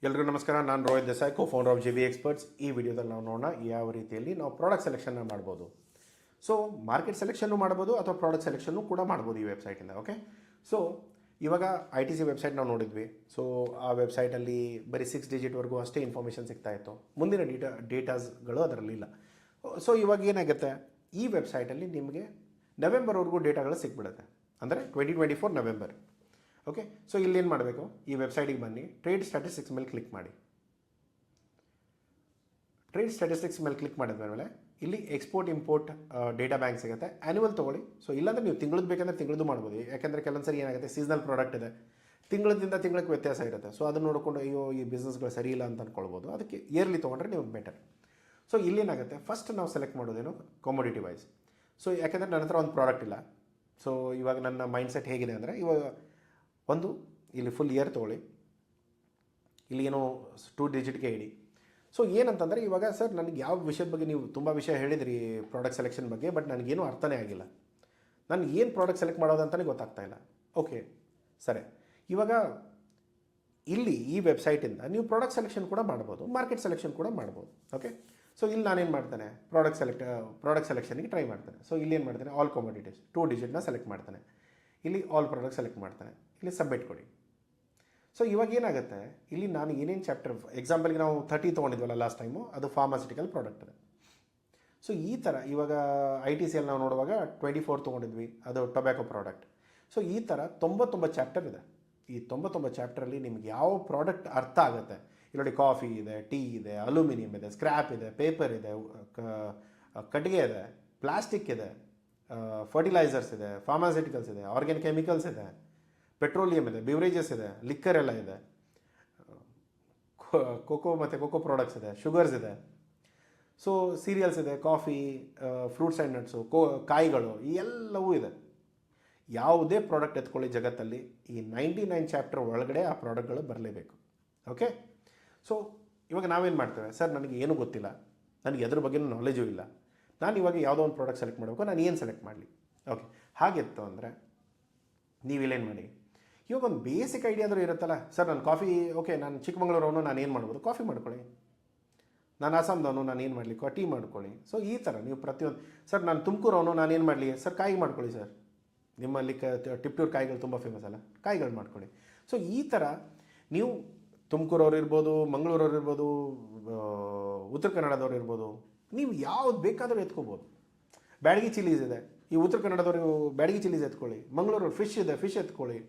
ಎಲ್ರಿಗೂ ನಮಸ್ಕಾರ. ನಾನು Rohit Desai, co-founder of JB experts. ಈ ವಿಡಿಯೋದಲ್ಲಿ ನಾವು ನೋಡೋಣ ಯಾವ ರೀತಿಯಲ್ಲಿ ನಾವು ಪ್ರಾಡಕ್ಟ್ ಸೆಲೆಕ್ಷನ್ನ ಮಾಡ್ಬೋದು. ಸೊ ಮಾರ್ಕೆಟ್ ಸೆಲೆಕ್ಷನ್ನು ಮಾಡ್ಬೋದು ಅಥವಾ ಪ್ರಾಡಕ್ಟ್ ಸೆಲೆಕ್ಷನ್ನು ಕೂಡ ಮಾಡ್ಬೋದು ಈ ವೆಬ್ಸೈಟಿಂದ. ಓಕೆ, ಸೊ ಇವಾಗ ITC ವೆಬ್ಸೈಟ್ ನಾವು ನೋಡಿದ್ವಿ. ಸೊ ಆ ವೆಬ್ಸೈಟಲ್ಲಿ ಬರೀ 6 ಡಿಜಿಟ್ವರೆಗೂ ಅಷ್ಟೇ ಇನ್ಫಾರ್ಮೇಷನ್ ಸಿಗ್ತಾ ಇತ್ತು. ಮುಂದಿನ ಡೇಟಾಸ್ಗಳು ಅದರಲ್ಲಿಲ್ಲ. ಸೊ ಇವಾಗ ಏನಾಗುತ್ತೆ, ಈ ವೆಬ್ಸೈಟಲ್ಲಿ ನಿಮಗೆ ನವೆಂಬರ್ವರೆಗೂ ಡೇಟಾಗಳು ಸಿಕ್ಬಿಡುತ್ತೆ, ಅಂದರೆ 2024 ನವೆಂಬರ್. ಓಕೆ, ಸೊ ಇಲ್ಲೇನು ಮಾಡಬೇಕು, ಈ ವೆಬ್ಸೈಟಿಗೆ ಬನ್ನಿ, ಟ್ರೇಡ್ ಸ್ಟ್ಯಾಟಿಸ್ಟಿಕ್ಸ್ ಮೇಲೆ ಕ್ಲಿಕ್ ಮಾಡಿ. ಟ್ರೇಡ್ ಸ್ಟ್ಯಾಟಿಸ್ಟಿಕ್ಸ್ ಮೇಲೆ ಕ್ಲಿಕ್ ಮಾಡಿದ್ಮೇಲೆ ಇಲ್ಲಿ ಎಕ್ಸ್ಪೋರ್ಟ್ ಇಂಪೋರ್ಟ್ ಡೇಟಾ ಬ್ಯಾಂಕ್ ಸಿಗುತ್ತೆ. ಆ್ಯನ್ಯುವಲ್ ತೊಗೊಳ್ಳಿ. ಸೊ ಇಲ್ಲಾಂದರೆ ನೀವು ತಿಂಗಳದ್ದು ಬೇಕಂದ್ರೆ ತಿಂಗಳದ್ದು ಮಾಡ್ಬೋದು. ಯಾಕೆಂದರೆ ಕೆಲವೊಂದು ಸರಿ ಏನಾಗುತ್ತೆ, ಸೀಸನಲ್ ಪ್ರಾಡಕ್ಟ್ ಇದೆ, ತಿಂಗಳದಿಂದ ತಿಂಗಳಿಗೆ ವ್ಯತ್ಯಾಸ ಇರುತ್ತೆ. ಸೊ ಅದನ್ನು ನೋಡಿಕೊಂಡು ಅಯ್ಯೋ ಈ ಬಿಸ್ನೆಸ್ಗಳು ಸರಿ ಇಲ್ಲ ಅಂತ ಅಂದ್ಕೊಳ್ಬೋದು. ಅದಕ್ಕೆ ಇಯರ್ಲಿ ತೊಗೊಂಡ್ರೆ ನಿಮಗೆ ಬೆಟರ್. ಸೊ ಇಲ್ಲೇನಾಗುತ್ತೆ, ಫಸ್ಟ್ ನಾವು ಸೆಲೆಕ್ಟ್ ಮಾಡೋದೇನು, ಕಮೋಡಿಟಿ ವೈಸ್. ಸೊ ಯಾಕೆಂದರೆ ನನ್ನ ಹತ್ರ ಒಂದು ಪ್ರಾಡಕ್ಟ್ ಇಲ್ಲ. ಸೊ ಇವಾಗ ನನ್ನ ಮೈಂಡ್ಸೆಟ್ ಹೇಗಿದೆ ಅಂದರೆ, ಇವಾಗ ಒಂದು ಇಲ್ಲಿ ಫುಲ್ ಇಯರ್ ತೊಗೊಳ್ಳಿ, ಇಲ್ಲಿ ಏನೋ 2 ಡಿಜಿಟ್ಗೆ ಇಡಿ. ಸೊ ಏನಂತಂದರೆ, ಇವಾಗ ಸರ್ ನನಗೆ ಯಾವ ವಿಷಯದ ಬಗ್ಗೆ ನೀವು ತುಂಬ ವಿಷಯ ಹೇಳಿದ್ರಿ ಪ್ರಾಡಕ್ಟ್ ಸೆಲೆಕ್ಷನ್ ಬಗ್ಗೆ, ಬಟ್ ನನಗೇನು ಅರ್ಥನೇ ಆಗಿಲ್ಲ. ನಾನು ಏನು ಪ್ರಾಡಕ್ಟ್ ಸೆಲೆಕ್ಟ್ ಮಾಡೋದಂತಲೇ ಗೊತ್ತಾಗ್ತಾ ಇಲ್ಲ. ಓಕೆ ಸರಿ, ಇವಾಗ ಇಲ್ಲಿ ಈ ವೆಬ್ಸೈಟಿಂದ ನೀವು ಪ್ರಾಡಕ್ಟ್ ಸೆಲೆಕ್ಷನ್ ಕೂಡ ಮಾಡ್ಬೋದು, ಮಾರ್ಕೆಟ್ ಸೆಲೆಕ್ಷನ್ ಕೂಡ ಮಾಡ್ಬೋದು. ಓಕೆ, ಸೊ ಇಲ್ಲಿ ನಾನೇನು ಮಾಡ್ತೇನೆ, ಪ್ರಾಡಕ್ಟ್ ಸೆಲೆಕ್ಷನ್ಗೆ ಟ್ರೈ ಮಾಡ್ತೇನೆ. ಸೊ ಇಲ್ಲಿ ಏನು ಮಾಡ್ತೇನೆ, ಆಲ್ ಕಮೋಡಿಟೀಸ್ 2 ಡಿಜಿಟ್ನ ಸೆಲೆಕ್ಟ್ ಮಾಡ್ತಾನೆ. ಇಲ್ಲಿ ಆಲ್ ಪ್ರಾಡಕ್ಟ್ ಸೆಲೆಕ್ಟ್ ಮಾಡ್ತಾನೆ, ಇಲ್ಲಿ ಸಬ್ಮಿಟ್ ಕೊಡಿ. ಸೊ ಇವಾಗ ಏನಾಗುತ್ತೆ, ಇಲ್ಲಿ ನಾನು ಏನೇನು ಚಾಪ್ಟರ್, ಎಕ್ಸಾಂಪಲ್ಗೆ ನಾವು 30 ತೊಗೊಂಡಿದ್ವಲ್ಲ ಲಾಸ್ಟ್ ಟೈಮು, ಅದು ಫಾರ್ಮಾಸ್ಯೂಟಿಕಲ್ ಪ್ರಾಡಕ್ಟ್ ಇದೆ. ಸೊ ಈ ಥರ ಇವಾಗ ITCಯಲ್ಲಿ ನಾವು ನೋಡುವಾಗ 24 ತೊಗೊಂಡಿದ್ವಿ, ಅದು ಟೊಬ್ಯಾಕೊ ಪ್ರಾಡಕ್ಟ್. ಸೊ ಈ ಥರ 99 ಚಾಪ್ಟರ್ ಇದೆ. ಈ 99 ಚಾಪ್ಟರಲ್ಲಿ ನಿಮ್ಗೆ ಯಾವ ಪ್ರಾಡಕ್ಟ್ ಅರ್ಥ ಆಗುತ್ತೆ, ಇಲ್ಲಿ ನೋಡಿ, ಕಾಫಿ ಇದೆ, ಟೀ ಇದೆ, ಅಲ್ಯೂಮಿನಿಯಂ ಇದೆ, ಸ್ಕ್ರ್ಯಾಪ್ ಇದೆ, ಪೇಪರ್ ಇದೆ, ಕಟ್ಟಿಗೆ ಇದೆ, ಪ್ಲಾಸ್ಟಿಕ್ ಇದೆ, ಫರ್ಟಿಲೈಸರ್ಸ್ ಇದೆ, ಫಾರ್ಮಾಸ್ಯೂಟಿಕಲ್ಸ್ ಇದೆ, ಆರ್ಗ್ಯಾನಿಕ್ ಕೆಮಿಕಲ್ಸ್ ಇದೆ, ಪೆಟ್ರೋಲಿಯಂ ಇದೆ, ಬಿವ್ರೇಜಸ್ ಇದೆ, ಲಿಕ್ಕರ್ ಎಲ್ಲ ಇದೆ, ಕೋಕೋ ಮತ್ತು ಕೋಕೋ ಪ್ರಾಡಕ್ಟ್ಸ್ ಇದೆ, ಶುಗರ್ಸ್ ಇದೆ, ಸೊ ಸೀರಿಯಲ್ಸ್ ಇದೆ, ಕಾಫಿ, ಫ್ರೂಟ್ಸ್ ಆ್ಯಂಡ್ ನಟ್ಸು, ಕಾಯಿಗಳು, ಈ ಎಲ್ಲವೂ ಇದೆ. ಯಾವುದೇ ಪ್ರಾಡಕ್ಟ್ ಎತ್ಕೊಳ್ಳಿ ಜಗತ್ತಲ್ಲಿ, ಈ 99 ಚಾಪ್ಟರ್ ಒಳಗಡೆ ಆ ಪ್ರಾಡಕ್ಟ್ಗಳು ಬರಲೇಬೇಕು. ಓಕೆ, ಸೊ ಇವಾಗ ನಾವೇನು ಮಾಡ್ತೇವೆ, ಸರ್ ನನಗೆ ಏನೂ ಗೊತ್ತಿಲ್ಲ, ನನಗೆ ಎದ್ರ ಬಗ್ಗೆನೂ ನಾಲೆಜು ಇಲ್ಲ, ನಾನು ಇವಾಗ ಯಾವುದೋ ಒಂದು ಪ್ರಾಡಕ್ಟ್ ಸೆಲೆಕ್ಟ್ ಮಾಡಬೇಕು, ನಾನು ಏನು ಸೆಲೆಕ್ಟ್ ಮಾಡಲಿ. ಓಕೆ, ಹಾಗಿತ್ತು ಅಂದರೆ ನೀವಿಲ್ಲೇನು ಮಾಡಿ, ಇವಾಗ ಒಂದು ಬೇಸಿಕ್ ಐಡಿಯಾ ಆದರೂ ಇರುತ್ತಲ್ಲ, ಸರ್ ನಾನು ಕಾಫಿ, ಓಕೆ ನಾನು ಚಿಕ್ಕಮಗಳೂರವನು, ನಾನು ಏನು ಮಾಡ್ಬೋದು, ಕಾಫಿ ಮಾಡ್ಕೊಳ್ಳಿ. ನಾನು ಅಸ್ಸಾಂದವನು, ನಾನು ಏನು ಮಾಡಲಿ, ಟೀ ಮಾಡ್ಕೊಳ್ಳಿ. ಸೊ ಈ ಥರ ನೀವು ಪ್ರತಿಯೊಂದು, ಸರ್ ನಾನು ತುಮಕೂರವನು, ನಾನು ಏನು ಮಾಡಲಿ, ಸರ್ ಕಾಯಿ ಮಾಡ್ಕೊಳ್ಳಿ, ಸರ್ ನಿಮ್ಮಲ್ಲಿ ಟಿಪ್ಟೂರು ಕಾಯಿಗಳು ತುಂಬ ಫೇಮಸ್ ಅಲ್ಲ, ಕಾಯಿಗಳು ಮಾಡ್ಕೊಳ್ಳಿ. ಸೊ ಈ ಥರ ನೀವು ತುಮಕೂರವ್ರು ಇರ್ಬೋದು, ಮಂಗಳೂರವ್ರು ಇರ್ಬೋದು, ಉತ್ತರ ಕನ್ನಡದವ್ರು ಇರ್ಬೋದು, ನೀವು ಯಾವ್ದು ಬೇಕಾದರೂ ಎತ್ಕೋಬೋದು. ಬ್ಯಾಡಗಿ ಚಿಲ್ಲೀಸ್ ಇದೆ, ಈ ಉತ್ತರ ಕನ್ನಡದವ್ರಿಗೆ ಬ್ಯಾಡಗಿ ಚಿಲ್ಲೀಸ್ ಎತ್ಕೊಳ್ಳಿ. ಮಂಗಳೂರು ಫಿಶ್ ಇದೆ, ಫಿಶ್ ಎತ್ಕೊಳ್ಳಿ.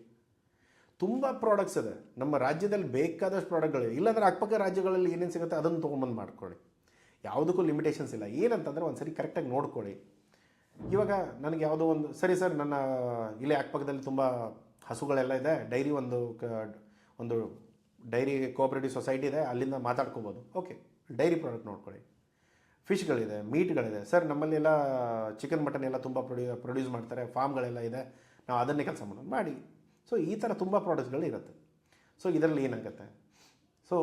ತುಂಬ ಪ್ರಾಡಕ್ಟ್ಸ್ ಇದೆ ನಮ್ಮ ರಾಜ್ಯದಲ್ಲಿ, ಬೇಕಾದಷ್ಟು ಪ್ರಾಡಕ್ಟ್ಗಳಿವೆ. ಇಲ್ಲಾಂದರೆ ಅಕ್ಕಪಕ್ಕ ರಾಜ್ಯಗಳಲ್ಲಿ ಏನೇನು ಸಿಗುತ್ತೆ ಅದನ್ನು ತೊಗೊಂಬಂದು ಮಾಡ್ಕೊಳ್ಳಿ. ಯಾವುದಕ್ಕೂ ಲಿಮಿಟೇಷನ್ಸ್ ಇಲ್ಲ. ಏನಂತಂದರೆ ಒಂದು ಸರಿ ಕರೆಕ್ಟಾಗಿ ನೋಡ್ಕೊಳ್ಳಿ. ಇವಾಗ ನನಗೆ ಯಾವುದೋ ಒಂದು, ಸರಿ ಸರ್ ನನ್ನ ಇಲ್ಲೇ ಅಕ್ಕಪಕ್ಕದಲ್ಲಿ ತುಂಬ ಹಸುಗಳೆಲ್ಲ ಇದೆ, ಡೈರಿ ಒಂದು ಡೈರಿ ಕೋಆಪರೇಟಿವ್ ಸೊಸೈಟಿ ಇದೆ, ಅಲ್ಲಿಂದ ಮಾತಾಡ್ಕೋಬೋದು. ಓಕೆ, ಡೈರಿ ಪ್ರಾಡಕ್ಟ್ ನೋಡ್ಕೊಳ್ಳಿ. ಫಿಶ್ಗಳಿದೆ, ಮೀಟ್ಗಳಿದೆ, ಸರ್ ನಮ್ಮಲ್ಲೆಲ್ಲ ಚಿಕನ್ ಮಟನ್ ಎಲ್ಲ ತುಂಬ ಪ್ರೊಡ್ಯೂಸ್ ಮಾಡ್ತಾರೆ, ಫಾರ್ಮ್ಗಳೆಲ್ಲ ಇದೆ, ನಾವು ಅದನ್ನೇ ಕೆಲಸ ಮಾಡೋದು ಮಾಡಿ. ಸೊ ಈ ಥರ ತುಂಬ ಪ್ರಾಡಕ್ಟ್ಸ್ಗಳು ಇರುತ್ತೆ. ಸೊ ಇದರಲ್ಲಿ ಏನಾಗುತ್ತೆ, ಸೊ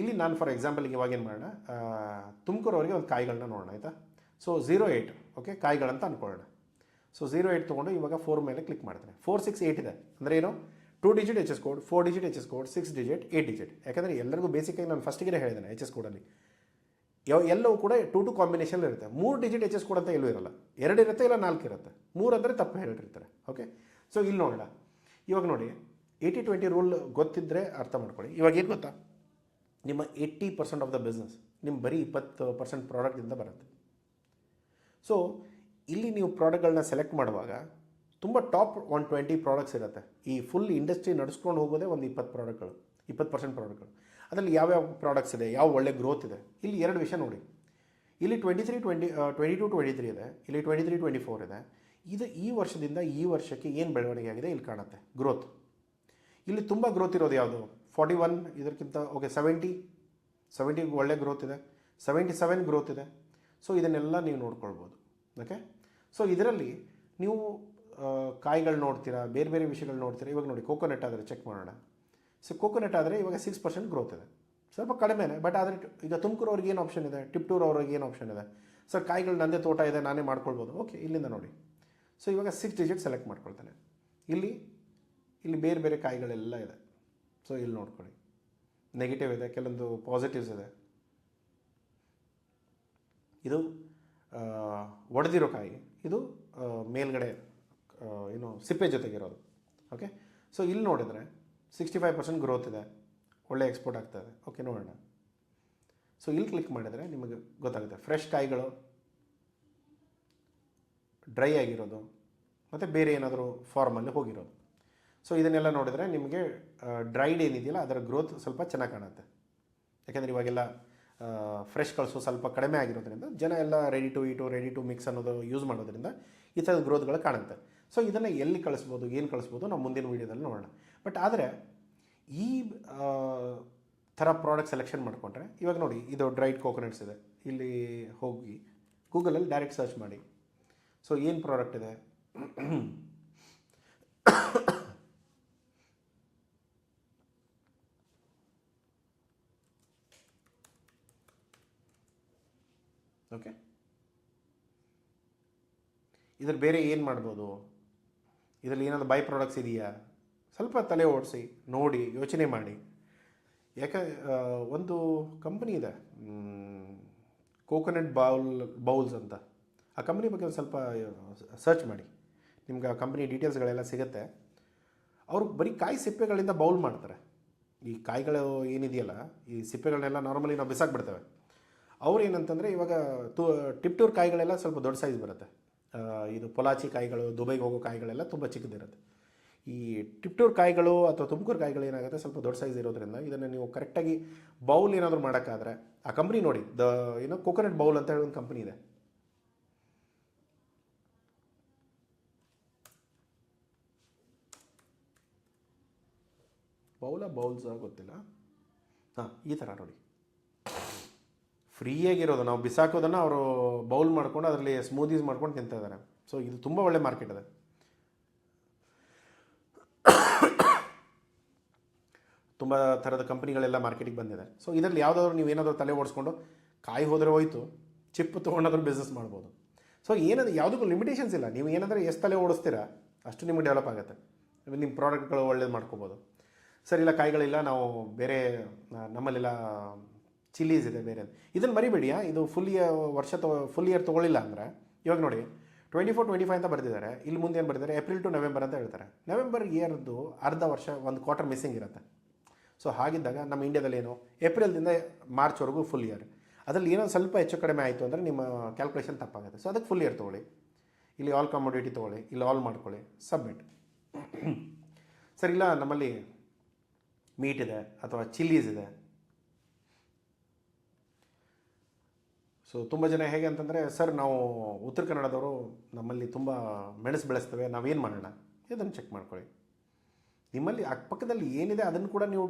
ಇಲ್ಲಿ ನಾನು ಫಾರ್ ಎಕ್ಸಾಂಪಲ್ಗೆ ಇವಾಗೇನು ಮಾಡೋಣ, ತುಮಕೂರವರಿಗೆ ಒಂದು ಕಾಯಿಗಳನ್ನ ನೋಡೋಣ, ಆಯಿತಾ. ಸೊ 08, ಓಕೆ, ಕಾಯಿಗಳಂತ ಅಂದ್ಕೊಳ್ಳೋಣ. ಸೊ 08 ತೊಗೊಂಡು ಇವಾಗ 4 ಮೇಲೆ ಕ್ಲಿಕ್ ಮಾಡ್ತೇನೆ. 4, 6, 8 ಇದೆ, ಅಂದರೆ ಏನು, 2 digit HS code, 4 digit HS code, 6 digit, 8 digit. ಯಾಕಂದರೆ ಎಲ್ಲರಿಗೂ ಬೇಸಿಕಾಗಿ ನಾನು ಫಸ್ಟಿಗೆ ಹೇಳಿದ್ದೇನೆ, HS ಕೋಡಲ್ಲಿ ಎಲ್ಲವೂ ಕೂಡ 2 ಕಾಂಬಿನೇಷನ್ ಇರುತ್ತೆ. 3 ಡಿಜಿಟ್ HS ಕೋಡ್ ಅಂತ ಎಲ್ಲೂ ಇರಲ್ಲ, 2 ಇರುತ್ತೆ, ಇಲ್ಲ 4 ಇರುತ್ತೆ. 3 ಅಂದರೆ ತಪ್ಪು ಹೇಳಿರ್ತಾರೆ. ಓಕೆ, ಸೊ ಇಲ್ಲಿ ನೋಡೋಣ. ಇವಾಗ ನೋಡಿ, 80-20 ರೂಲ್ ಗೊತ್ತಿದ್ದರೆ ಅರ್ಥ ಮಾಡ್ಕೊಳ್ಳಿ. ಇವಾಗ ಏನು ಗೊತ್ತಾ, ನಿಮ್ಮ 80% ಆಫ್ ದ ಬಿಸ್ನೆಸ್ ನಿಮ್ಮ ಬರೀ 20% ಪ್ರಾಡಕ್ಟಿಂದ ಬರುತ್ತೆ. ಸೊ ಇಲ್ಲಿ ನೀವು ಪ್ರಾಡಕ್ಟ್ಗಳನ್ನ ಸೆಲೆಕ್ಟ್ ಮಾಡುವಾಗ ತುಂಬ ಟಾಪ್ 120 ಪ್ರಾಡಕ್ಟ್ಸ್ ಇರುತ್ತೆ. ಈ ಫುಲ್ ಇಂಡಸ್ಟ್ರಿ ನಡೆಸ್ಕೊಂಡು ಹೋಗೋದೇ ಒಂದು 20% ಪ್ರಾಡಕ್ಟ್ಗಳು. ಅದರಲ್ಲಿ ಯಾವ್ಯಾವ ಪ್ರಾಡಕ್ಟ್ಸ್ ಇದೆ, ಯಾವ ಒಳ್ಳೆ ಗ್ರೋತ್ ಇದೆ. ಇಲ್ಲಿ 2 ವಿಷಯ ನೋಡಿ, ಇಲ್ಲಿ 22-23 ಇದೆ, ಇಲ್ಲಿ 23-24 ಇದೆ. ಇದು ಈ ವರ್ಷದಿಂದ ಈ ವರ್ಷಕ್ಕೆ ಏನು ಬೆಳವಣಿಗೆ ಆಗಿದೆ ಇಲ್ಲಿ ಕಾಣುತ್ತೆ, ಗ್ರೋತ್. ಇಲ್ಲಿ ತುಂಬ ಗ್ರೋತ್ ಇರೋದು ಯಾವುದು, 41, ಇದಕ್ಕಿಂತ ಓಕೆ 70 ಒಳ್ಳೆ ಗ್ರೋತ್ ಇದೆ, 77 ಗ್ರೋತ್ ಇದೆ. ಸೊ ಇದನ್ನೆಲ್ಲ ನೀವು ನೋಡ್ಕೊಳ್ಬೋದು. ಓಕೆ, ಸೊ ಇದರಲ್ಲಿ ನೀವು ಕಾಯಿಗಳು ನೋಡ್ತೀರಾ, ಬೇರೆ ಬೇರೆ ವಿಷಯಗಳು ನೋಡ್ತೀರಾ. ಇವಾಗ ನೋಡಿ, ಕೋಕೋನಟ್ ಆದರೆ ಚೆಕ್ ಮಾಡೋಣ. ಸೊ ಕೋಕೋನಟ್ ಆದರೆ ಇವಾಗ 6% ಗ್ರೋತ್ ಇದೆ, ಸ್ವಲ್ಪ ಕಡಿಮೆನೇ. ಬಟ್ ಆದರೆ ಈಗ ತುಮಕೂರವ್ರಿಗೆ ಏನು ಆಪ್ಷನ್ ಇದೆ, ಟಿಪ್ಟೂರು ಅವ್ರಿಗೆ ಏನು ಆಪ್ಷನ್ ಇದೆ, ಸರ್ ಕಾಯಿಗಳು ನನ್ನದೇ ತೋಟ ಇದೆ, ನಾನೇ ಮಾಡ್ಕೊಳ್ಬೋದು. ಓಕೆ, ಇಲ್ಲಿಂದ ನೋಡಿ. ಸೊ ಇವಾಗ 6 ಡಿಜಿಟ್ ಸೆಲೆಕ್ಟ್ ಮಾಡ್ಕೊಳ್ತಾನೆ. ಇಲ್ಲಿ ಬೇರೆ ಬೇರೆ ಕಾಯಿಗಳೆಲ್ಲ ಇದೆ. ಸೊ ಇಲ್ಲಿ ನೋಡ್ಕೊಳ್ಳಿ, ನೆಗೆಟಿವ್ ಇದೆ, ಕೆಲವೊಂದು ಪಾಸಿಟಿವ್ಸ್ ಇದೆ. ಇದು ಒಡೆದಿರೋ ಕಾಯಿ, ಇದು ಮೇಲ್ಗಡೆ ಏನು ಸಿಪ್ಪೆ ಜೊತೆಗಿರೋದು. ಓಕೆ, ಸೊ ಇಲ್ಲಿ ನೋಡಿದರೆ 65% ಗ್ರೋತ್ ಇದೆ, ಒಳ್ಳೆ ಎಕ್ಸ್ಪೋರ್ಟ್ ಆಗ್ತಾಯಿದೆ. ಓಕೆ, ನೋಡೋಣ. ಸೊ ಇಲ್ಲಿ ಕ್ಲಿಕ್ ಮಾಡಿದರೆ ನಿಮಗೆ ಗೊತ್ತಾಗುತ್ತೆ ಫ್ರೆಶ್ ಕಾಯಿಗಳು, ಡ್ರೈ ಆಗಿರೋದು, ಮತ್ತು ಬೇರೆ ಏನಾದರೂ ಫಾರ್ಮಲ್ಲಿ ಹೋಗಿರೋದು. ಸೊ ಇದನ್ನೆಲ್ಲ ನೋಡಿದರೆ ನಿಮಗೆ ಡ್ರೈಡ್ ಏನಿದೆಯಲ್ಲ ಅದರ ಗ್ರೋತ್ ಸ್ವಲ್ಪ ಚೆನ್ನಾಗಿ ಕಾಣುತ್ತೆ. ಯಾಕೆಂದರೆ ಇವಾಗೆಲ್ಲ ಫ್ರೆಶ್ ಕಳಿಸು ಸ್ವಲ್ಪ ಕಡಿಮೆ ಆಗಿರೋದ್ರಿಂದ ಜನ ಎಲ್ಲ ready to eat, ready to mix ಅನ್ನೋದು ಯೂಸ್ ಮಾಡೋದ್ರಿಂದ ಈ ಥರದ ಗ್ರೋತ್ಗಳು ಕಾಣುತ್ತೆ. ಸೊ ಇದನ್ನು ಎಲ್ಲಿ ಕಳಿಸ್ಬೋದು, ಏನು ಕಳಿಸ್ಬೋದು ನಾವು ಮುಂದಿನ ವೀಡಿಯೋದಲ್ಲಿ ನೋಡೋಣ. ಬಟ್ ಆದರೆ ಈ ಥರ ಪ್ರಾಡಕ್ಟ್ ಸೆಲೆಕ್ಷನ್ ಮಾಡಿಕೊಂಡ್ರೆ, ಇವಾಗ ನೋಡಿ ಇದು ಡ್ರೈಡ್ ಕೋಕೋನಟ್ಸ್ ಇದೆ, ಇಲ್ಲಿ ಹೋಗಿ ಗೂಗಲಲ್ಲಿ ಡೈರೆಕ್ಟ್ ಸರ್ಚ್ ಮಾಡಿ. ಸೊ ಏನು ಪ್ರಾಡಕ್ಟ್ ಇದೆ, ಓಕೆ, ಇದ್ರ ಬೇರೆ ಏನು ಮಾಡ್ಬೋದು, ಇದರಲ್ಲಿ ಏನಾದರೂ ಬೈ ಪ್ರಾಡಕ್ಟ್ಸ್ ಇದೆಯಾ, ಸ್ವಲ್ಪ ತಲೆ ಓಡಿಸಿ ನೋಡಿ ಯೋಚನೆ ಮಾಡಿ. ಯಾಕೆ ಒಂದು ಕಂಪ್ನಿ ಇದೆ ಕೋಕೋನಟ್ ಬೌಲ್ಸ್ ಅಂತ, ಆ ಕಂಪ್ನಿ ಬಗ್ಗೆ ಒಂದು ಸ್ವಲ್ಪ ಸರ್ಚ್ ಮಾಡಿ, ನಿಮ್ಗೆ ಆ ಕಂಪ್ನಿ ಡೀಟೇಲ್ಸ್ಗಳೆಲ್ಲ ಸಿಗುತ್ತೆ. ಅವರು ಬರೀ ಕಾಯಿ ಸಿಪ್ಪೆಗಳಿಂದ ಬೌಲ್ ಮಾಡ್ತಾರೆ. ಈ ಕಾಯಿಗಳು ಏನಿದೆಯಲ್ಲ, ಈ ಸಿಪ್ಪೆಗಳನ್ನೆಲ್ಲ ನಾರ್ಮಲಿ ನಾವು ಬಿಸಾಕ್ಬಿಡ್ತೇವೆ. ಅವ್ರು ಏನಂತಂದರೆ ಇವಾಗ ಟಿಪ್ಟೂರ್ ಕಾಯಿಗಳೆಲ್ಲ ಸ್ವಲ್ಪ ದೊಡ್ಡ ಸೈಜ್ ಬರುತ್ತೆ. ಇದು ಪೊಲಾಚಿ ಕಾಯಿಗಳು, ದುಬೈಗೆ ಹೋಗೋ ಕಾಯಿಗಳೆಲ್ಲ ತುಂಬ ಚಿಕ್ಕದಿರುತ್ತೆ. ಈ ಟಿಪ್ಟೂರ್ ಕಾಯಿಗಳು ಅಥವಾ ತುಮಕೂರು ಕಾಯಿಗಳು ಏನಾಗುತ್ತೆ ಸ್ವಲ್ಪ ದೊಡ್ಡ ಸೈಜ್ ಇರೋದ್ರಿಂದ ಇದನ್ನು ನೀವು ಕರೆಕ್ಟಾಗಿ ಬೌಲ್ ಏನಾದರೂ ಮಾಡೋಕ್ಕಾದ್ರೆ, ಆ ಕಂಪ್ನಿ ನೋಡಿ, ಕೋಕೋನಟ್ ಬೌಲ್ ಅಂತ ಹೇಳಿ ಒಂದು ಕಂಪ್ನಿ ಇದೆ. ಬೌಲ್ಸ್ ಗೊತ್ತಿಲ್ಲ. ಹಾಂ, ಈ ಥರ ನೋಡಿ, ಫ್ರೀಯಾಗಿರೋದು, ನಾವು ಬಿಸಾಕೋದನ್ನು ಅವರು ಬೌಲ್ ಮಾಡ್ಕೊಂಡು ಅದರಲ್ಲಿ ಸ್ಮೂದೀಸ್ ಮಾಡ್ಕೊಂಡು ತಿಂತಾ ಇದ್ದಾರೆ. ಸೊ ಇದು ತುಂಬ ಒಳ್ಳೆ ಮಾರ್ಕೆಟ್ ಇದೆ. ತುಂಬ ಥರದ ಕಂಪ್ನಿಗಳೆಲ್ಲ ಮಾರ್ಕೆಟಿಗೆ ಬಂದಿದೆ. ಸೊ ಇದರಲ್ಲಿ ಯಾವುದಾದ್ರೂ ನೀವು ಏನಾದರೂ ತಲೆ ಓಡಿಸ್ಕೊಂಡು ಕಾಯಿ ಹೋದರೆ ಹೋಯ್ತು, ಚಿಪ್ಪು ತೊಗೊಂಡಾದ್ರೂ ಬಿಸ್ನೆಸ್ ಮಾಡ್ಬೋದು. ಸೊ ಏನಾದರೂ ಯಾವುದಕ್ಕೂ ಲಿಮಿಟೇಷನ್ಸ್ ಇಲ್ಲ. ನೀವು ಏನಾದರೂ ಎಷ್ಟು ತಲೆ ಓಡಿಸ್ತೀರಾ ಅಷ್ಟು ನಿಮಗೆ ಡೆವಲಪ್ ಆಗುತ್ತೆ, ನಿಮ್ಮ ಪ್ರಾಡಕ್ಟ್ಗಳು ಒಳ್ಳೇದು ಮಾಡ್ಕೋಬೋದು. ಸರ್ ಇಲ್ಲ ಕಾಯಿಗಳಿಲ್ಲ, ನಾವು ಬೇರೆ ನಮ್ಮಲ್ಲೆಲ್ಲ ಚಿಲ್ಲೀಸ್ ಇದೆ ಬೇರೆ, ಇದನ್ನು ಮರಿಬೇಡಿ. ಇದು ಫುಲ್ ಇಯರ್ ತೊಗೊಳ್ಳಿಲ್ಲ ಅಂದರೆ, ಇವಾಗ ನೋಡಿ 24-25 ಅಂತ ಬರ್ತಿದ್ದಾರೆ, ಇಲ್ಲಿ ಮುಂದೆ ಏನು ಬರ್ತಿದ್ದಾರೆ ಏಪ್ರಿಲ್ ಟು ನವೆಂಬರ್ ಅಂತ ಹೇಳ್ತಾರೆ. ನವೆಂಬರ್ ಇಯರ್ದು ಅರ್ಧ ವರ್ಷ, ಒಂದು ಕ್ವಾರ್ಟರ್ ಮಿಸ್ಸಿಂಗ್ ಇರುತ್ತೆ. ಸೊ ಹಾಗಿದ್ದಾಗ ನಮ್ಮ ಇಂಡಿಯಾದಲ್ಲಿ ಏನು ಏಪ್ರಿಲ್ದಿಂದ ಮಾರ್ಚ್ವರೆಗೂ ಫುಲ್ ಇಯರ್, ಅದರಲ್ಲಿ ಏನೋ ಸ್ವಲ್ಪ ಹೆಚ್ಚು ಕಡಿಮೆ ಆಯಿತು ಅಂದರೆ ನಿಮ್ಮ ಕ್ಯಾಲ್ಕುಲೇಷನ್ ತಪ್ಪಾಗುತ್ತೆ. ಸೊ ಅದಕ್ಕೆ ಫುಲ್ ಇಯರ್ ತೊಗೊಳ್ಳಿ, ಇಲ್ಲಿ ಆಲ್ ಕಮೋಡಿಟಿ ತೊಗೊಳ್ಳಿ, ಇಲ್ಲಿ ಆಲ್ ಮಾಡ್ಕೊಳ್ಳಿ, ಸಬ್ಮಿಟ್. ಸರ್ ಇಲ್ಲ ನಮ್ಮಲ್ಲಿ ಮೀಟ್ ಇದೆ ಅಥವಾ ಚಿಲ್ಲೀಸ್ ಇದೆ. ಸೊ ತುಂಬ ಜನ ಹೇಗೆ ಅಂತಂದರೆ, ಸರ್ ನಾವು ಉತ್ತರ ಕನ್ನಡದವರು, ನಮ್ಮಲ್ಲಿ ತುಂಬ ಮೆಣಸು ಬೆಳೆಸ್ತೇವೆ, ನಾವೇನು ಮಾಡೋಣ, ಇದನ್ನು ಚೆಕ್ ಮಾಡ್ಕೊಳ್ಳಿ. ನಿಮ್ಮಲ್ಲಿ ಅಕ್ಕಪಕ್ಕದಲ್ಲಿ ಏನಿದೆ ಅದನ್ನು ಕೂಡ ನೀವು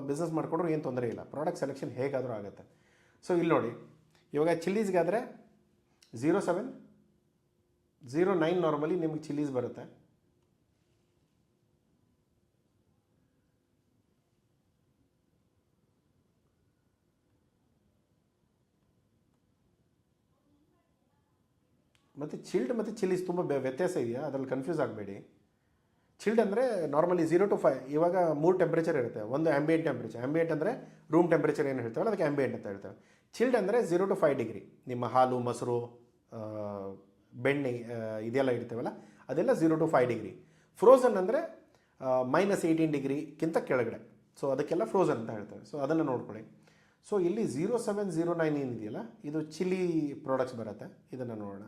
ಬಿಸ್ನೆಸ್ ಮಾಡಿಕೊಂಡ್ರೂ ಏನು ತೊಂದರೆ ಇಲ್ಲ, ಪ್ರಾಡಕ್ಟ್ ಸೆಲೆಕ್ಷನ್ ಹೇಗಾದರೂ ಆಗುತ್ತೆ. ಸೊ ಇಲ್ಲಿ ನೋಡಿ, ಇವಾಗ ಚಿಲ್ಲೀಸ್ಗಾದರೆ 0709 ನಾರ್ಮಲಿ ನಿಮಗೆ ಚಿಲ್ಲೀಸ್ ಬರುತ್ತೆ. ಮತ್ತು ಚಿಲ್ಡ್ ಮತ್ತು ಚಿಲ್ಲೀಸ್ ತುಂಬ ವ್ಯತ್ಯಾಸ ಇದೆಯಾ, ಅದರಲ್ಲಿ ಕನ್ಫ್ಯೂಸ್ ಆಗಬೇಡಿ. ಚಿಲ್ಡ್ ಅಂದರೆ ನಾರ್ಮಲಿ 0 to 5, ಇವಾಗ 3 ಟೆಂಪ್ರೇಚರ್ ಇರುತ್ತೆ. ಒಂದು ಆಂಬಿಯೆಂಟ್ ಟೆಂಪ್ರೇಚರ್, ಆಂಬಿಯೆಂಟ್ ಅಂದರೆ ರೂಮ್ ಟೆಂಪ್ರೇಚರ್ ಏನು ಹೇಳ್ತೇವಲ್ಲ ಅದಕ್ಕೆ ಆಂಬಿಯೆಂಟ್ ಅಂತ ಹೇಳ್ತೇವೆ. ಚಿಲ್ಡ್ ಅಂದರೆ 0 to 5 ಡಿಗ್ರಿ. ನಿಮ್ಮ ಹಾಲು, ಮೊಸರು, ಬೆಣ್ಣೆ ಇದೆಲ್ಲ ಇಡ್ತೇವಲ್ಲ ಅದೆಲ್ಲ 0 to 5 ಡಿಗ್ರಿ. ಫ್ರೋಝನ್ ಅಂದರೆ -18 ಡಿಗ್ರಿಗಿಂತ ಕೆಳಗಡೆ, ಸೊ ಅದಕ್ಕೆಲ್ಲ ಫ್ರೋಝನ್ ಅಂತ ಹೇಳ್ತೇವೆ. ಸೊ ಅದನ್ನು ನೋಡ್ಕೊಳ್ಳಿ. ಸೊ ಇಲ್ಲಿ 0709 ಏನಿದೆಯಲ್ಲ ಇದು ಚಿಲ್ಲಿ ಪ್ರಾಡಕ್ಟ್ಸ್ ಬರುತ್ತೆ, ಇದನ್ನು ನೋಡೋಣ.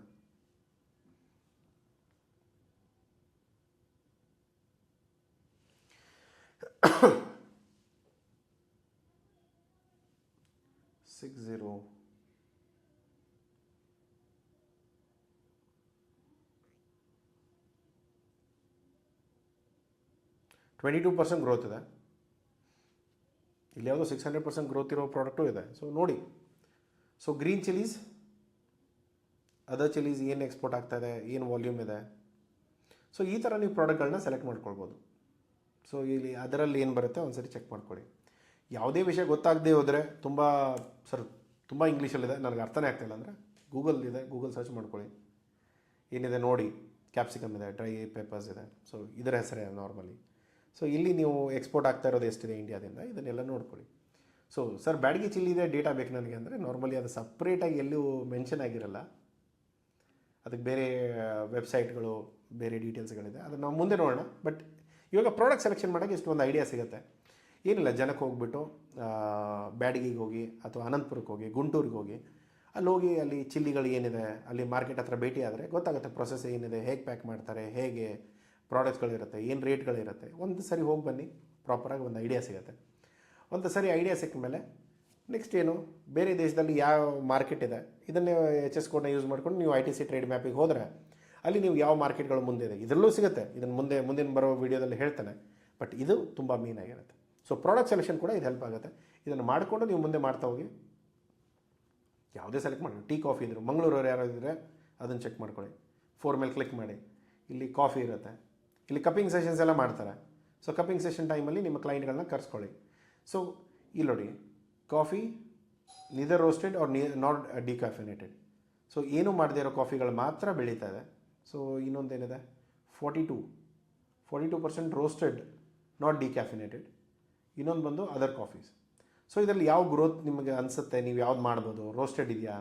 ಸಿಕ್ಸ್ 22% ಗ್ರೋತ್ ಇದೆ. ಇಲ್ಲಿ ಯಾವುದೋ 600% ಗ್ರೋತ್ ಇರೋ ಪ್ರಾಡಕ್ಟು ಇದೆ. ಸೊ ನೋಡಿ, so green chillies, other chillies ಏನು ಎಕ್ಸ್ಪೋರ್ಟ್ ಆಗ್ತಾಯಿದೆ, ಏನು ವಾಲ್ಯೂಮ್ ಇದೆ. ಸೊ ಈ ಥರ ನೀವು ಪ್ರಾಡಕ್ಟ್ಗಳನ್ನ ಸೆಲೆಕ್ಟ್ ಮಾಡ್ಕೊಳ್ಬೋದು. ಸೊ ಇಲ್ಲಿ ಅದರಲ್ಲಿ ಏನು ಬರುತ್ತೆ ಒಂದು ಸರಿ ಚೆಕ್ ಮಾಡ್ಕೊಳ್ಳಿ. ಯಾವುದೇ ವಿಷಯ ಗೊತ್ತಾಗದೇ ಹೋದರೆ, ತುಂಬ ಇಂಗ್ಲೀಷಲ್ಲಿದೆ, ನನಗೆ ಅರ್ಥನೇ ಆಗ್ತಾಯಿಲ್ಲ ಅಂದರೆ ಗೂಗಲ್ ಇದೆ, ಗೂಗಲ್ ಸರ್ಚ್ ಮಾಡ್ಕೊಳ್ಳಿ, ಏನಿದೆ ನೋಡಿ. ಕ್ಯಾಪ್ಸಿಕಮ್ ಇದೆ, ಡ್ರೈ ಪೆಪ್ಪರ್ಸ್ ಇದೆ. ಸೊ ಇದರ ಹೆಸರೇ ನಾರ್ಮಲಿ. ಸೊ ಇಲ್ಲಿ ನೀವು ಎಕ್ಸ್ಪೋರ್ಟ್ ಆಗ್ತಾ ಇರೋದು ಎಷ್ಟಿದೆ ಇಂಡಿಯಾದಿಂದ, ಇದನ್ನೆಲ್ಲ ನೋಡ್ಕೊಳ್ಳಿ. ಸೊ ಸರ್ ಬ್ಯಾಡಗಿ ಚಿಲ್ಲಿದೆ ಡೇಟಾ ಬೇಕು ನನಗೆ ಅಂದರೆ ನಾರ್ಮಲಿ ಅದು ಸಪ್ರೇಟಾಗಿ ಎಲ್ಲೂ ಮೆನ್ಷನ್ ಆಗಿರಲ್ಲ. ಅದಕ್ಕೆ ಬೇರೆ ವೆಬ್ಸೈಟ್ಗಳು ಬೇರೆ ಡೀಟೇಲ್ಸ್ಗಳಿದೆ, ಅದನ್ನು ನಾವು ಮುಂದೆ ನೋಡೋಣ. ಬಟ್ ಇವಾಗ ಪ್ರಾಡಕ್ಟ್ ಸೆಲೆಕ್ಷನ್ ಮಾಡೋಕ್ಕೆ ಇಷ್ಟೊಂದು ಐಡಿಯಾ ಸಿಗುತ್ತೆ. ಏನಿಲ್ಲ, ಜನಕ್ಕೆ ಹೋಗ್ಬಿಟ್ಟು ಬ್ಯಾಡಗಿಗೆ ಹೋಗಿ ಅಥವಾ ಅನಂತಪುರಕ್ಕೆ ಹೋಗಿ ಗುಂಟೂರಿಗೆ ಹೋಗಿ ಅಲ್ಲಿ ಚಿಲ್ಲಿಗಳು ಏನಿದೆ ಅಲ್ಲಿ ಮಾರ್ಕೆಟ್ ಹತ್ರ ಭೇಟಿ ಆದರೆ ಗೊತ್ತಾಗುತ್ತೆ ಪ್ರೊಸೆಸ್ ಏನಿದೆ, ಹೇಗೆ ಪ್ಯಾಕ್ ಮಾಡ್ತಾರೆ, ಹೇಗೆ ಪ್ರಾಡಕ್ಟ್ಸ್ಗಳಿರುತ್ತೆ, ಏನು ರೇಟ್ಗಳಿರುತ್ತೆ. ಒಂದು ಸರಿ ಹೋಗಿ ಬನ್ನಿ, ಪ್ರಾಪರಾಗಿ ಒಂದು ಐಡಿಯಾ ಸಿಗುತ್ತೆ. ಒಂದು ಸರಿ ಐಡಿಯಾ ಸಿಕ್ಕ ಮೇಲೆ ನೆಕ್ಸ್ಟ್ ಏನು, ಬೇರೆ ದೇಶದಲ್ಲಿ ಯಾವ ಮಾರ್ಕೆಟ್ ಇದೆ ಇದನ್ನೇ HS ಕೋಡ್ನ ಯೂಸ್ ಮಾಡ್ಕೊಂಡು ನೀವು ITC ಟ್ರೇಡ್ ಮ್ಯಾಪಿಗೆ ಹೋದರೆ ಅಲ್ಲಿ ನೀವು ಯಾವ ಮಾರ್ಕೆಟ್ಗಳು ಮುಂದೆ ಇದೆ ಇದರಲ್ಲೂ ಸಿಗುತ್ತೆ. ಇದನ್ನು ಮುಂದಿನ ಬರೋ ವೀಡಿಯೋದಲ್ಲಿ ಹೇಳ್ತಾನೆ. ಬಟ್ ಇದು ತುಂಬ ಮೇನ್ ಆಗಿರುತ್ತೆ. ಸೊ ಪ್ರಾಡಕ್ಟ್ ಸೆಲೆಕ್ಷನ್ ಕೂಡ ಇದು ಹೆಲ್ಪ್ ಆಗುತ್ತೆ. ಇದನ್ನು ಮಾಡಿಕೊಂಡು ನೀವು ಮುಂದೆ ಮಾಡ್ತಾ ಹೋಗಿ. ಯಾವುದೇ ಸೆಲೆಕ್ಟ್ ಮಾಡಿ, ಟೀ ಕಾಫಿ ಇದ್ರು ಮಂಗಳೂರವ್ರು ಯಾರು ಇದ್ದರೆ ಅದನ್ನು ಚೆಕ್ ಮಾಡ್ಕೊಳ್ಳಿ. 4 ಮೇಲೆ ಕ್ಲಿಕ್ ಮಾಡಿ, ಇಲ್ಲಿ ಕಾಫಿ ಇರುತ್ತೆ, ಇಲ್ಲಿ ಕಪ್ಪಿಂಗ್ ಸೆಷನ್ಸ್ ಎಲ್ಲ ಮಾಡ್ತಾರೆ. ಸೊ ಕಪ್ಪಿಂಗ್ ಸೆಷನ್ ಟೈಮಲ್ಲಿ ನಿಮ್ಮ ಕ್ಲೈಂಟ್ಗಳನ್ನ ಕರ್ಸ್ಕೊಳ್ಳಿ. ಸೊ ಇಲ್ಲಿ ನೋಡಿ, coffee neither roasted or not decaffeinated. So ಏನೂ ಮಾಡದೇ ಇರೋ ಕಾಫಿಗಳು ಮಾತ್ರ ಬೆಳೀತಾ ಇದೆ. ಸೊ ಇನ್ನೊಂದೇನಿದೆ, 42% ರೋಸ್ಟೆಡ್ ನಾಟ್ ಡಿಕ್ಯಾಫಿನೇಟೆಡ್. ಇನ್ನೊಂದು ಬಂದು ಅದರ್ ಕಾಫೀಸ್. ಸೊ ಇದರಲ್ಲಿ ಯಾವ ಗ್ರೋತ್ ನಿಮಗೆ ಅನಿಸುತ್ತೆ, ನೀವು ಯಾವ್ದು ಮಾಡ್ಬೋದು? ರೋಸ್ಟೆಡ್ ಇದೆಯಾ?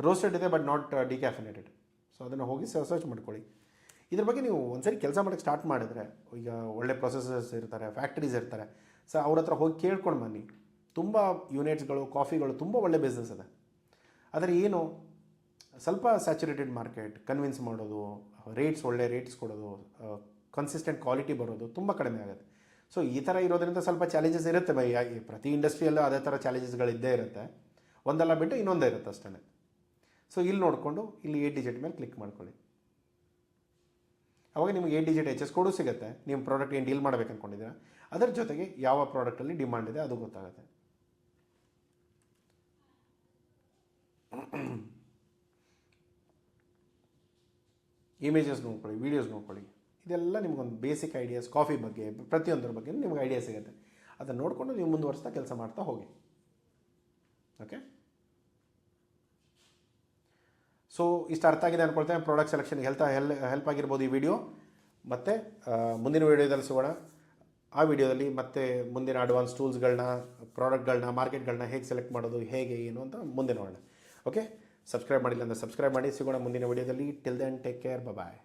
ರೋಸ್ಟೆಡ್ ಇದೆ ಬಟ್ ನಾಟ್ ಡಿಕ್ಯಾಫಿನೇಟೆಡ್. ಸೊ ಅದನ್ನು ಹೋಗಿ ಸರ್ಚ್ ಮಾಡ್ಕೊಳ್ಳಿ. ಇದ್ರ ಬಗ್ಗೆ ನೀವು ಒಂದ್ಸರಿ ಕೆಲಸ ಮಾಡೋಕ್ಕೆ ಸ್ಟಾರ್ಟ್ ಮಾಡಿದ್ರೆ, ಈಗ ಒಳ್ಳೆ ಪ್ರೊಸೆಸರ್ಸ್ ಇರ್ತಾರೆ, ಫ್ಯಾಕ್ಟ್ರೀಸ್ ಇರ್ತಾರೆ, ಸೊ ಅವ್ರ ಹತ್ರ ಹೋಗಿ ಕೇಳ್ಕೊಂಡು ಬನ್ನಿ. ತುಂಬ ಯೂನಿಟ್ಸ್ಗಳು, ಕಾಫಿಗಳು ತುಂಬ ಒಳ್ಳೆ ಬಿಸ್ನೆಸ್ ಇದೆ. ಆದರೆ ಏನು ಸ್ವಲ್ಪ ಸ್ಯಾಚುರೇಟೆಡ್ ಮಾರ್ಕೆಟ್, ಕನ್ವಿನ್ಸ್ ಮಾಡೋದು, ಒಳ್ಳೆ ರೇಟ್ಸ್ ಕೊಡೋದು, ಕನ್ಸಿಸ್ಟೆಂಟ್ ಕ್ವಾಲಿಟಿ ಬರೋದು ತುಂಬ ಕಡಿಮೆ ಆಗುತ್ತೆ. ಸೊ ಈ ಥರ ಇರೋದ್ರಿಂದ ಸ್ವಲ್ಪ ಚಾಲೆಂಜಸ್ ಇರುತ್ತೆ. ಪ್ರತಿ ಇಂಡಸ್ಟ್ರಿಯಲ್ಲೂ ಅದೇ ಥರ ಚಾಲೆಂಜಸ್ಗಳಿದ್ದೇ ಇರುತ್ತೆ. ಒಂದಲ್ಲ ಬಿಟ್ಟು ಇನ್ನೊಂದೇ ಇರುತ್ತೆ ಅಷ್ಟೇ. ಸೊ ಇಲ್ಲಿ ನೋಡಿಕೊಂಡು ಇಲ್ಲಿ 8 ಡಿಜಿಟ್ ಮೇಲೆ ಕ್ಲಿಕ್ ಮಾಡ್ಕೊಳ್ಳಿ. ಅವಾಗ ನಿಮಗೆ 8 ಡಿಜಿಟ್ HS ಕೋಡು ಸಿಗುತ್ತೆ. ನಿಮ್ಮ ಪ್ರಾಡಕ್ಟ್ ಏನು ಡೀಲ್ ಮಾಡಬೇಕು ಅಂದ್ಕೊಂಡಿದ್ದೀರಾ, ಅದರ ಜೊತೆಗೆ ಯಾವ ಪ್ರಾಡಕ್ಟಲ್ಲಿ ಡಿಮಾಂಡ್ ಇದೆ ಅದು ಗೊತ್ತಾಗುತ್ತೆ. ಇಮೇಜಸ್ ನೋಡ್ಕೊಳ್ಳಿ, ವೀಡಿಯೋಸ್ ನೋಡ್ಕೊಳ್ಳಿ. ಇದೆಲ್ಲ ನಿಮ್ಗೊಂದು ಬೇಸಿಕ್ ಐಡಿಯಾಸ್, ಕಾಫಿ ಬಗ್ಗೆ ಪ್ರತಿಯೊಂದರ ಬಗ್ಗೆ ನಿಮ್ಗೆ ಐಡಿಯಾ ಸಿಗುತ್ತೆ. ಅದನ್ನು ನೋಡಿಕೊಂಡು ನೀವು ಮುಂದುವರಿಸ್ತಾ ಕೆಲಸ ಮಾಡ್ತಾ ಹೋಗಿ. ಓಕೆ, ಸೊ ಇಷ್ಟು ಅರ್ಥ ಆಗಿದೆ ಅಂದ್ಕೊಳ್ತೇನೆ. ಪ್ರಾಡಕ್ಟ್ ಸೆಲೆಕ್ಷನ್ಗೆ ಹೆಲ್ಪ್ ಆಗಿರ್ಬೋದು ಈ ವಿಡಿಯೋ. ಮತ್ತು ಮುಂದಿನ ವೀಡಿಯೋದಲ್ಲಿ ಸಿಗೋಣ. ಆ ವಿಡಿಯೋದಲ್ಲಿ ಮತ್ತೆ ಮುಂದಿನ ಅಡ್ವಾನ್ಸ್ ಟೂಲ್ಸ್ಗಳನ್ನ, ಪ್ರಾಡಕ್ಟ್ಗಳನ್ನ, ಮಾರ್ಕೆಟ್ಗಳನ್ನ ಹೇಗೆ ಸೆಲೆಕ್ಟ್ ಮಾಡೋದು, ಹೇಗೆ ಏನು ಅಂತ ಮುಂದೆ ನೋಡೋಣ. ಓಕೆ, ಸಬ್ಸ್ಕ್ರೈಬ್ ಮಾಡಿಲ್ಲ ಅಂದರೆ ಸಬ್ಸ್ಕ್ರೈಬ್ ಮಾಡಿ. ಸಿಗೋಣ ಮುಂದಿನ ವೀಡಿಯೋದಲ್ಲಿ. ಟಿಲ್ ದೆನ್ ಟೇಕ್ ಕೇರ್, ಬಾಯ್.